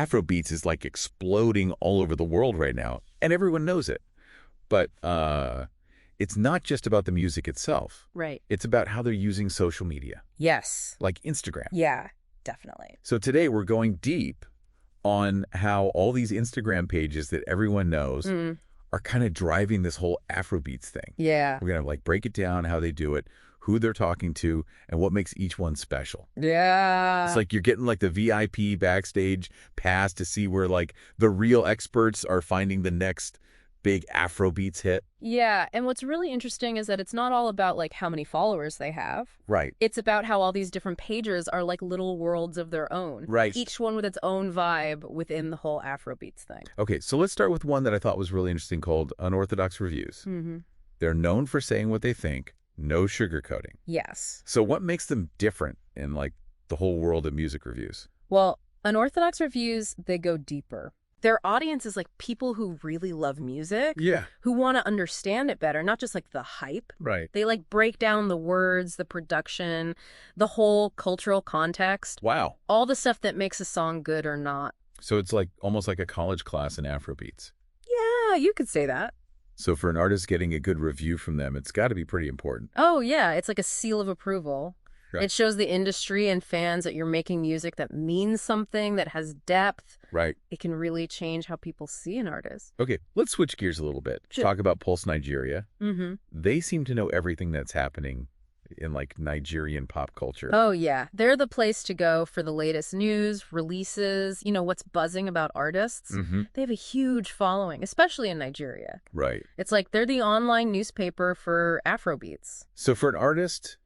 Afrobeats is like exploding all over the world right now, and everyone knows it. But it's not just about the music itself. Right. It's about how they're using social media, Yes. like Instagram. Yeah, definitely. So today we're going deep on how all these Instagram pages that everyone knows are kind of driving this whole Afrobeats thing. Yeah. We're going to like break it down, how they do it, who they're talking to, and what makes each one special. Yeah. It's like you're getting like the VIP backstage pass to see where like the real experts are finding the next big Afrobeats hit. Yeah, and what's really interesting is that it's not all about like how many followers they have. Right. It's about how all these different pages are like little worlds of their own. Right. Each one with its own vibe within the whole Afrobeats thing. Okay, so let's start with one that I thought was really interesting called Unorthodox Reviews. They're known for saying what they think, no sugarcoating. Yes. So what makes them different in like the whole world of music reviews? Well, Unorthodox Reviews, they go deeper. Their audience is like people who really love music, Yeah. who want to understand it better, not just like the hype. Right. They like break down the words, the production, the whole cultural context, Wow. all the stuff that makes a song good or not. So it's like almost like a college class in Afrobeats. Yeah, you could say that. So for an artist getting a good review from them, it's got to be pretty important. Oh, yeah, it's like a seal of approval. Right. It shows the industry and fans that you're making music that means something, that has depth. Right. It can really change how people see an artist. Okay, let's switch gears a little bit. Sure. Talk about Pulse Nigeria. Mm-hmm. They seem to know everything that's happening in like Nigerian pop culture. Oh, yeah. They're the place to go for the latest news, releases, what's buzzing about artists. They have a huge following, especially in Nigeria. Right. It's like they're the online newspaper for Afrobeats. So for an artist,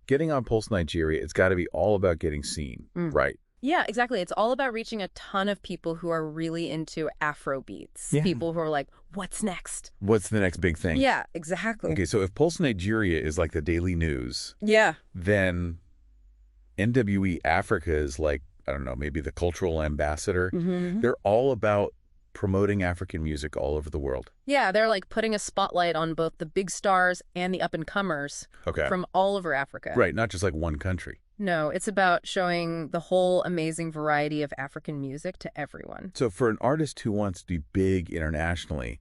getting on Pulse Nigeria, it's got to be all about getting seen. Right. Yeah, exactly. It's all about reaching a ton of people who are really into Afrobeats. Yeah. People who are like, what's next? What's the next big thing? Yeah, exactly. Okay, so if Pulse Nigeria is like the daily news, Yeah. then NWE Africa is like, I don't know, maybe the cultural ambassador. They're all about promoting African music all over the world. Yeah, they're like putting a spotlight on both the big stars and the up-and-comers from all over Africa. Right, not just like one country. No, it's about showing the whole amazing variety of African music to everyone. So for an artist who wants to be big internationally,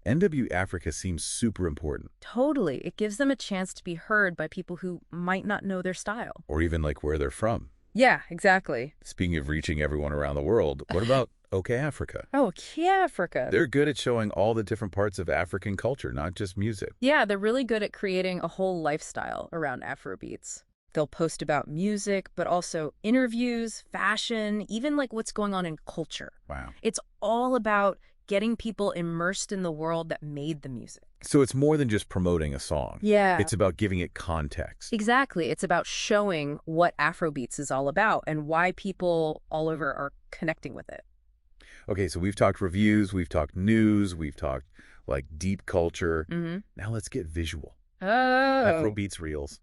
NW Africa seems super important. Totally. It gives them a chance to be heard by people who might not know their style. Or even like where they're from. Yeah, exactly. Speaking of reaching everyone around the world, what about OK Africa? Oh, OK Africa. They're good at showing all the different parts of African culture, not just music. Yeah, they're really good at creating a whole lifestyle around Afrobeats. They'll post about music, but also interviews, fashion, even like what's going on in culture. Wow. It's all about getting people immersed in the world that made the music. So it's more than just promoting a song. Yeah. It's about giving it context. Exactly. It's about showing what Afrobeats is all about and why people all over are connecting with it. Okay, so we've talked reviews, we've talked news, we've talked like deep culture. Now let's get visual. Oh. Afrobeats reels.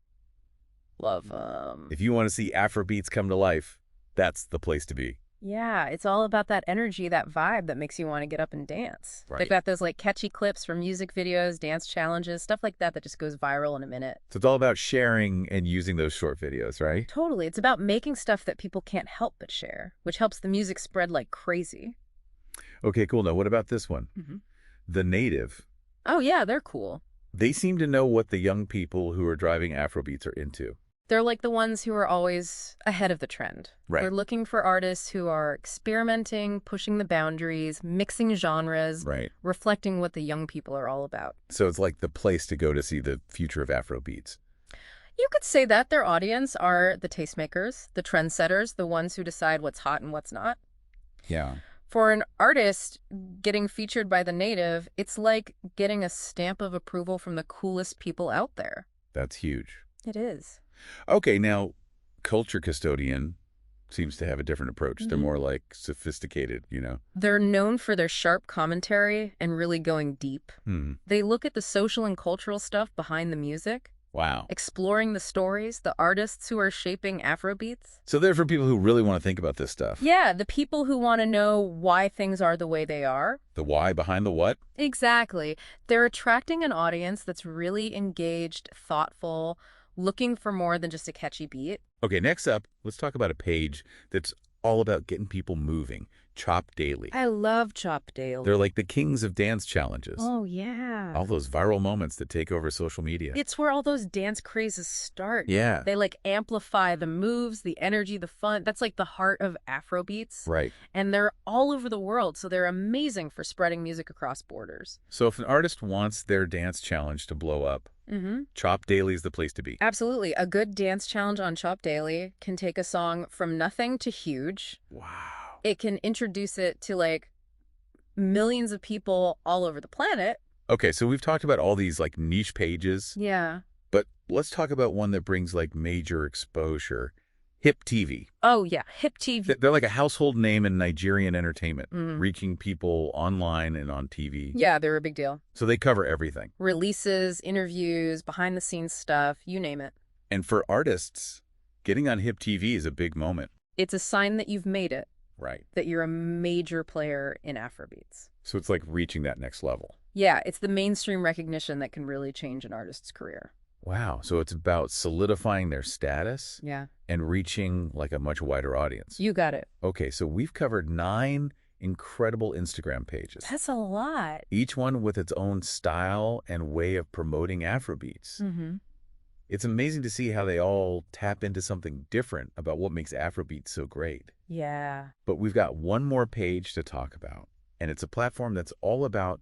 Love them. If you want to see Afrobeats come to life, that's the place to be. Yeah, it's all about that energy, that vibe that makes you want to get up and dance. Right. They've got those like catchy clips from music videos, dance challenges, stuff like that that just goes viral in a minute. So it's all about sharing and using those short videos, right? Totally. It's about making stuff that people can't help but share, which helps the music spread like crazy. Okay, cool. Now, what about this one? The Native. Oh, yeah, they're cool. They seem to know what the young people who are driving Afrobeats are into. They're like the ones who are always ahead of the trend. Right. They're looking for artists who are experimenting, pushing the boundaries, mixing genres, Right. reflecting what the young people are all about. So it's like the place to go to see the future of Afrobeats. You could say that their audience are the tastemakers, the trendsetters, the ones who decide what's hot and what's not. Yeah. For an artist getting featured by the Native, it's like getting a stamp of approval from the coolest people out there. That's huge. It is. Okay, now, Culture Custodian seems to have a different approach. They're more like sophisticated, you know? They're known for their sharp commentary and really going deep. They look at the social and cultural stuff behind the music. Wow. Exploring the stories, the artists who are shaping Afrobeats. So they're for people who really want to think about this stuff. Yeah, the people who want to know why things are the way they are. The why behind the what? Exactly. They're attracting an audience that's really engaged, thoughtful, looking for more than just a catchy beat. Okay, next up, let's talk about a page that's all about getting people moving, Chop Daily. I love Chop Daily. They're like the kings of dance challenges. Oh, yeah. All those viral moments that take over social media. It's where all those dance crazes start. Yeah. They like amplify the moves, the energy, the fun. That's like the heart of Afrobeats. Right. And they're all over the world, so they're amazing for spreading music across borders. So if an artist wants their dance challenge to blow up, Chop Daily is the place to be. Absolutely. A good dance challenge on Chop Daily can take a song from nothing to huge. Wow. It can introduce it to like millions of people all over the planet. Okay, so we've talked about all these like niche pages, Yeah. but let's talk about one that brings like major exposure. Hip TV. Oh, yeah. Hip TV. They're like a household name in Nigerian entertainment, reaching people online and on TV. Yeah, they're a big deal. So they cover everything. Releases, interviews, behind-the-scenes stuff, you name it. And for artists, getting on Hip TV is a big moment. It's a sign that you've made it, Right. that you're a major player in Afrobeats. So it's like reaching that next level. Yeah, it's the mainstream recognition that can really change an artist's career. Wow. So it's about solidifying their status Yeah. and reaching like a much wider audience. You got it. Okay, so we've covered 9 incredible Instagram pages, That's a lot. each one with its own style and way of promoting Afrobeats. It's amazing to see how they all tap into something different about what makes Afrobeats so great. Yeah. But we've got one more page to talk about, and it's a platform that's all about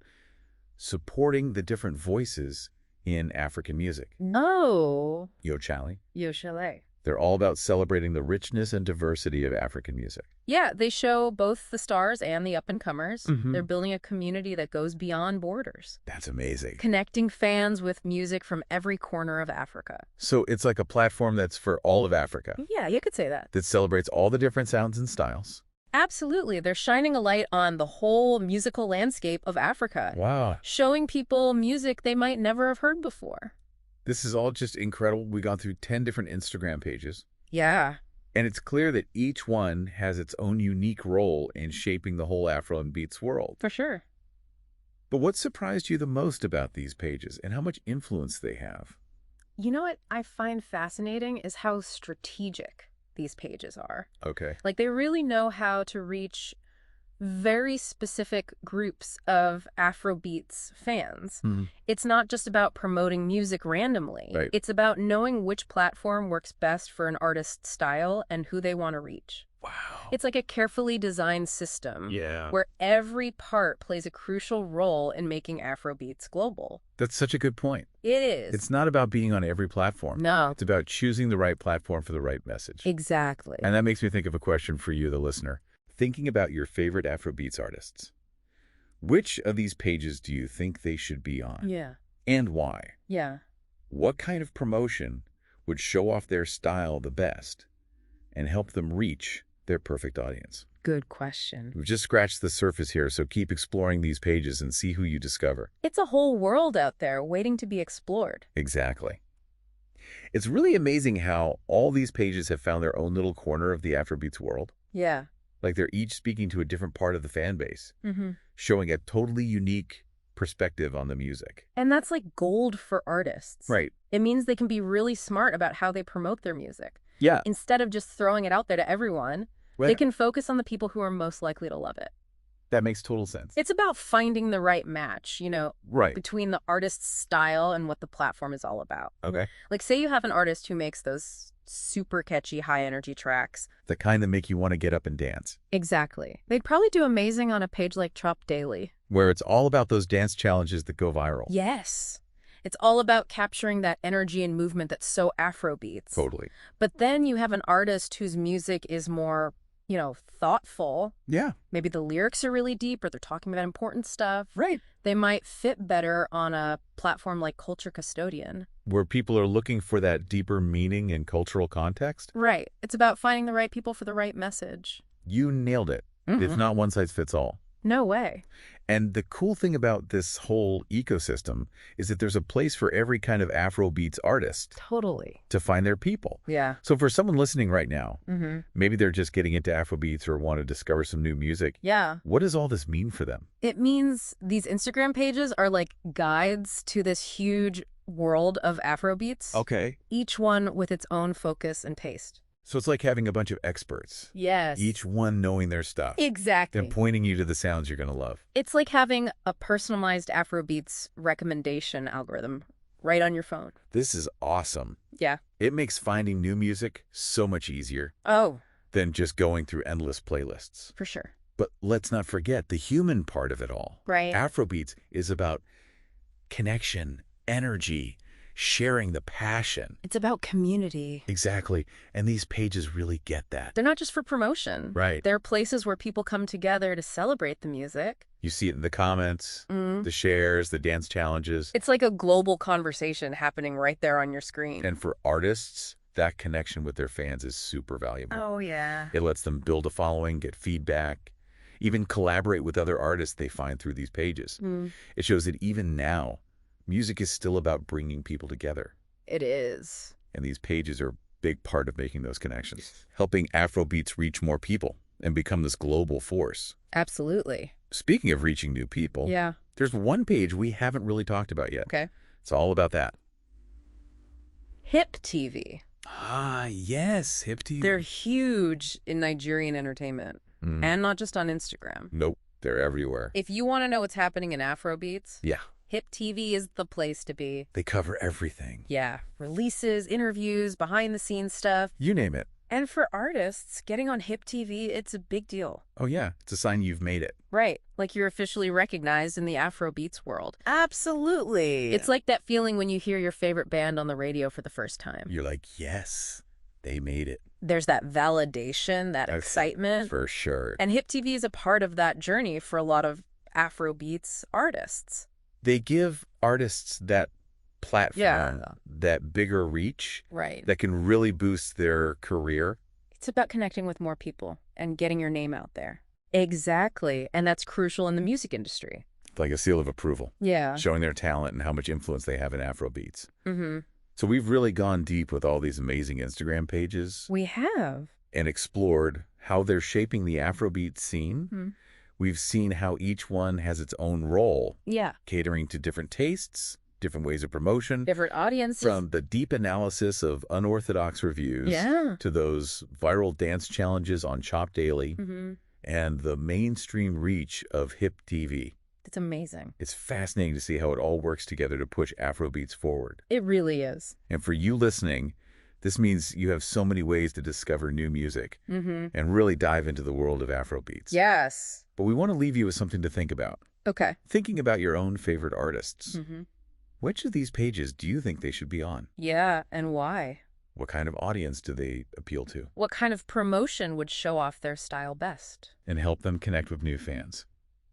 supporting the different voices in African music. Oh. Yo Chali. Yo Chalet. They're all about celebrating the richness and diversity of African music. Yeah, they show both the stars and the up-and-comers. Mhm. They're building a community that goes beyond borders, That's amazing. connecting fans with music from every corner of Africa. So it's like a platform that's for all of Africa, Yeah, you could say that. that celebrates all the different sounds and styles. Absolutely. They're shining a light on the whole musical landscape of Africa, Wow. showing people music they might never have heard before. This is all just incredible. We've gone through 10 different Instagram pages, Yeah. and it's clear that each one has its own unique role in shaping the whole Afro and Beats world. For sure. But what surprised you the most about these pages and how much influence they have? You know what I find fascinating is how strategic these pages are. Okay. Like, they really know how to reach very specific groups of Afrobeats fans. It's not just about promoting music randomly. Right. It's about knowing which platform works best for an artist's style and who they want to reach. Wow. It's like a carefully designed system Yeah. where every part plays a crucial role in making Afrobeats global. That's such a good point. It is. It's not about being on every platform. No. It's about choosing the right platform for the right message. Exactly. And that makes me think of a question for you, the listener. Thinking about your favorite Afrobeats artists, which of these pages do you think they should be on? Yeah. And why? Yeah. What kind of promotion would show off their style the best and help them reach their perfect audience? Good question. We've just scratched the surface here, so keep exploring these pages and see who you discover. It's a whole world out there waiting to be explored. Exactly. It's really amazing how all these pages have found their own little corner of the Afrobeats world. Yeah. Like they're each speaking to a different part of the fan base, Mm-hmm. showing a totally unique perspective on the music. And that's like gold for artists. Right. It means they can be really smart about how they promote their music. Yeah. Instead of just throwing it out there to everyone, they can focus on the people who are most likely to love it. That makes total sense. It's about finding the right match, Right. between the artist's style and what the platform is all about. Okay. Like, say you have an artist who makes those super catchy, high-energy tracks. The kind that make you want to get up and dance. Exactly. They'd probably do amazing on a page like Chop Daily. Where it's all about those dance challenges that go viral. Yes. It's all about capturing that energy and movement that's so Afrobeats. Totally. But then you have an artist whose music is more, thoughtful. Yeah. Maybe the lyrics are really deep or they're talking about important stuff. Right. They might fit better on a platform like Culture Custodian. Where people are looking for that deeper meaning and cultural context. Right. It's about finding the right people for the right message. You nailed it. It's not one size fits all. No way. And the cool thing about this whole ecosystem is that there's a place for every kind of Afrobeats artist Totally. to find their people. Yeah. So for someone listening right now, Mm-hmm. maybe they're just getting into Afrobeats or want to discover some new music. Yeah. What does all this mean for them? It means these Instagram pages are like guides to this huge world of Afrobeats. Okay. Each one with its own focus and taste. So it's like having a bunch of experts, Yes. each one knowing their stuff Exactly. and pointing you to the sounds you're going to love. It's like having a personalized Afrobeats recommendation algorithm right on your phone. This is awesome. Yeah. It makes finding new music so much easier Oh, than just going through endless playlists. for sure. But let's not forget the human part of it all. Right. Afrobeats is about connection, energy, sharing the passion. It's about community. Exactly. And these pages really get that. They're not just for promotion. Right. They're places where people come together to celebrate the music. You see it in the comments, the shares, the dance challenges. It's like a global conversation happening right there on your screen. And for artists, that connection with their fans is super valuable. Oh, yeah. It lets them build a following, get feedback, even collaborate with other artists they find through these pages. It shows that even now, music is still about bringing people together. It is. And these pages are a big part of making those connections, helping Afrobeats reach more people and become this global force. Absolutely. Speaking of reaching new people, Yeah. there's one page we haven't really talked about yet. Okay. It's all about that. Hip TV. Ah, yes, Hip TV. They're huge in Nigerian entertainment, and not just on Instagram. Nope, they're everywhere. If you want to know what's happening in Afrobeats, Yeah, Hip TV is the place to be. they cover everything. Yeah, releases, interviews, behind-the-scenes stuff. You name it. And for artists, getting on Hip TV, it's a big deal. Oh yeah, it's a sign you've made it. Right, like you're officially recognized in the Afrobeats world. Absolutely. It's like that feeling when you hear your favorite band on the radio for the first time. You're like, yes, they made it. There's that validation, that excitement. For sure. And Hip TV is a part of that journey for a lot of Afrobeats artists. They give artists that platform, Yeah. that bigger reach, Right. that can really boost their career. It's about connecting with more people and getting your name out there. Exactly. And that's crucial in the music industry. Like a seal of approval, Yeah. showing their talent and how much influence they have in Afrobeats. Mm-hmm. So we've really gone deep with all these amazing Instagram pages We have. and explored how they're shaping the Afrobeat scene. We've seen how each one has its own role, Yeah. catering to different tastes, different ways of promotion, Different audiences. from the deep analysis of unorthodox reviews Yeah. to those viral dance challenges on Chop Daily and the mainstream reach of Hip TV. It's amazing. It's fascinating to see how it all works together to push Afrobeats forward. It really is. And for you listening, this means you have so many ways to discover new music and really dive into the world of Afrobeats. Yes. But we want to leave you with something to think about. Okay. Thinking about your own favorite artists. Which of these pages do you think they should be on? Yeah. And why? What kind of audience do they appeal to? What kind of promotion would show off their style best? And help them connect with new fans.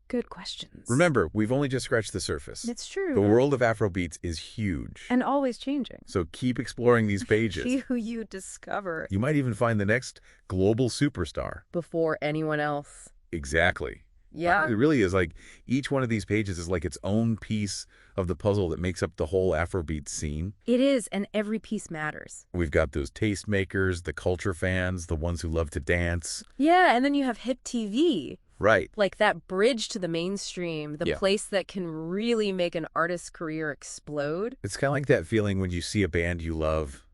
Good questions. Remember, we've only just scratched the surface. It's true. The world of Afrobeats is huge. And always changing. So keep exploring these pages. See who you discover You might even find the next global superstar. before anyone else. Exactly. Yeah. It really is like each one of these pages is like its own piece of the puzzle that makes up the whole Afrobeat scene. It is, and every piece matters. We've got those tastemakers, the culture fans, the ones who love to dance. Yeah, and then you have Hip TV. Right. Like that bridge to the mainstream, the Yeah. place that can really make an artist's career explode. It's kind of like that feeling when you see a band you love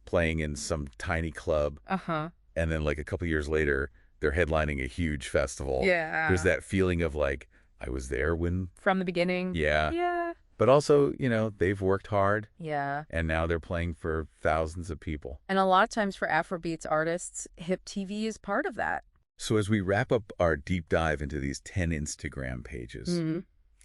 playing in some tiny club, Uh-huh. and then like a couple years later, they're headlining a huge festival. Yeah. There's that feeling of like, I was there when, From the beginning. yeah. Yeah. But also, you know, they've worked hard, Yeah. and now they're playing for thousands of people. And a lot of times for Afrobeats artists, Hip TV is part of that. So as we wrap up our deep dive into these 10 Instagram pages,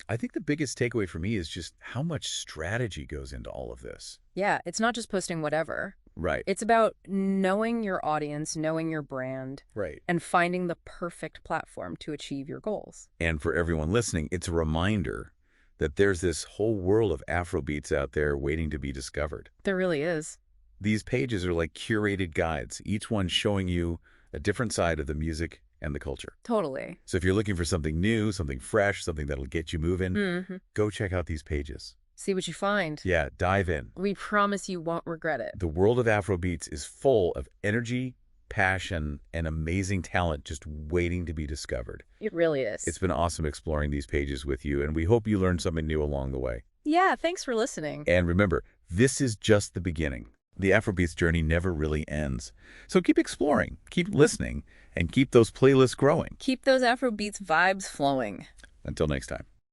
I think the biggest takeaway for me is just how much strategy goes into all of this. Yeah, it's not just posting whatever. Right. It's about knowing your audience, knowing your brand, Right. and finding the perfect platform to achieve your goals. And for everyone listening, it's a reminder that there's this whole world of Afrobeats out there waiting to be discovered. There really is. These pages are like curated guides, each one showing you a different side of the music and the culture. Totally. So if you're looking for something new, something fresh, something that'll get you moving, go check out these pages. See what you find. Yeah, dive in. We promise you won't regret it. The world of Afrobeats is full of energy, passion, and amazing talent just waiting to be discovered. It really is. It's been awesome exploring these pages with you, and we hope you learned something new along the way. Yeah, thanks for listening. And remember, this is just the beginning. The Afrobeats journey never really ends. So keep exploring, keep listening, and keep those playlists growing. Keep those Afrobeats vibes flowing. Until next time.